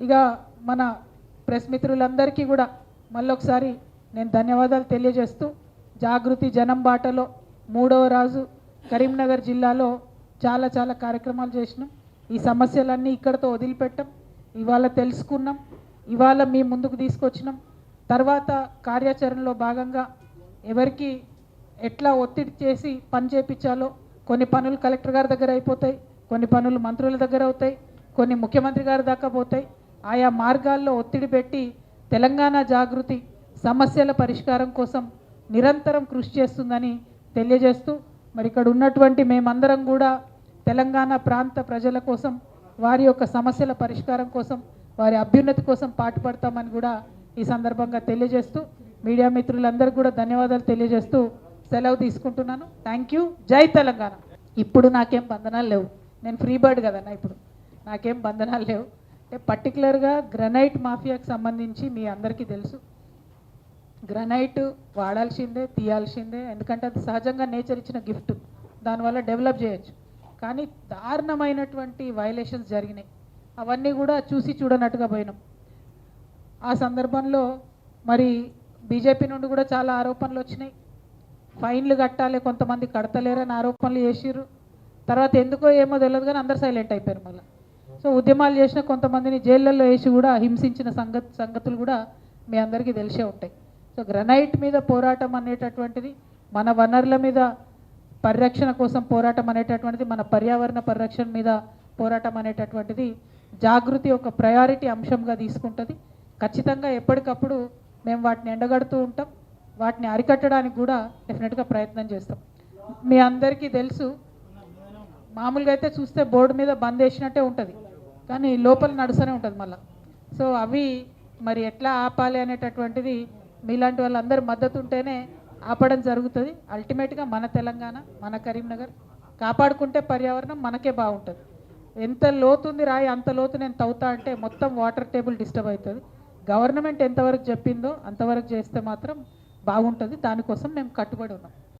ఇక మన ప్రెస్ మిత్రులందరికీ కూడా మళ్ళొకసారి నేను ధన్యవాదాలు తెలియజేస్తూ జాగృతి జనం బాటలో 3వ రోజు కరీంనగర్ జిల్లాలో చాలా కార్యక్రమాలు చేసినాం. ఈ సమస్యలన్నీ ఇక్కడతో వదిలిపెట్టాం. ఇవాళ తెలుసుకున్నాం, ఇవాళ మీ ముందుకు తీసుకొచ్చినాం. తర్వాత కార్యాచరణలో భాగంగా ఎవరికి ఎట్లా ఒత్తిడి చేసి పని చేయించాలో, కొన్ని పనులు కలెక్టర్ గారి దగ్గర అయిపోతాయి, కొన్ని పనులు మంత్రుల దగ్గర అవుతాయి, కొన్ని ముఖ్యమంత్రి గారి దాకా పోతాయి. ఆయా మార్గాల్లో ఒత్తిడి పెట్టి తెలంగాణ జాగృతి సమస్యల పరిష్కారం కోసం నిరంతరం కృషి చేస్తుందని తెలియజేస్తూ, మరి ఇక్కడ ఉన్నటువంటి మేమందరం కూడా తెలంగాణ ప్రాంత ప్రజల కోసం, వారి యొక్క సమస్యల పరిష్కారం కోసం, వారి అభ్యున్నతి కోసం పాటుపడతామని కూడా ఈ సందర్భంగా తెలియజేస్తూ, మీడియా మిత్రులందరికీ కూడా ధన్యవాదాలు తెలియజేస్తూ సెలవు తీసుకుంటున్నాను. Thank you. జై తెలంగాణ. ఇప్పుడు నాకేం బంధనాలు లేవు, నేను ఫ్రీ బర్డ్ కదన్నా, ఇప్పుడు నాకేం బంధనాలు లేవు. అంటే పర్టికులర్గా గ్రనైట్ మాఫియాకి సంబంధించి మీ అందరికీ తెలుసు, గ్రనైట్ వాడాల్సిందే, తీయాల్సిందే, ఎందుకంటే అది సహజంగా నేచర్ ఇచ్చిన గిఫ్ట్, దానివల్ల డెవలప్ చేయొచ్చు. కానీ దారుణమైనటువంటి వైలేషన్స్ జరిగినాయి, అవన్నీ కూడా చూసి చూడనట్టుగా పోయినాం. ఆ సందర్భంలో మరి బీజేపీ నుండి కూడా చాలా ఆరోపణలు వచ్చినాయి. ఫైన్లు కట్టాలి, కొంతమంది కడతలేరని ఆరోపణలు చేసిర్రు. తర్వాత ఎందుకో ఏమో తెలియదు కానీ అందరు సైలెంట్ అయిపోయారు మళ్ళీ. సో ఉద్యమాలు చేసిన కొంతమందిని జైళ్ళల్లో వేసి కూడా హింసించిన సంగతులు కూడా మీ అందరికీ తెలిసే ఉంటాయి. సో గ్రనైట్ మీద పోరాటం అనేటటువంటిది, మన వనరుల మీద పరిరక్షణ కోసం పోరాటం అనేటటువంటిది, మన పర్యావరణ పరిరక్షణ మీద పోరాటం అనేటటువంటిది జాగృతి ఒక ప్రయారిటీ అంశంగా తీసుకుంటుంది. ఖచ్చితంగా ఎప్పటికప్పుడు మేము వాటిని ఎండగడుతూ ఉంటాం, వాటిని అరికట్టడానికి కూడా డెఫినెట్గా ప్రయత్నం చేస్తాం. మీ అందరికీ తెలుసు, మామూలుగా అయితే చూస్తే బోర్డు మీద బంద్ వేసినట్టే ఉంటుంది, కానీ లోపల నడుస్తూనే ఉంటుంది మళ్ళీ. సో అవి మరి ఎట్లా ఆపాలి అనేటటువంటిది మీలాంటి వాళ్ళందరూ మద్దతు ఉంటేనే ఆపడం జరుగుతుంది. అల్టిమేట్గా మన తెలంగాణ, మన కరీంనగర్ కాపాడుకుంటే పర్యావరణం మనకే బాగుంటుంది. ఎంత లోతుంది రాయి అంత లోతు నేను తవ్వుతా అంటే మొత్తం వాటర్ టేబుల్ డిస్టర్బ్ అవుతుంది. గవర్నమెంట్ ఎంతవరకు చెప్పిందో అంతవరకు చేస్తే మాత్రం బాగుంటుంది. దానికోసం మేము కట్టుబడి ఉన్నాం.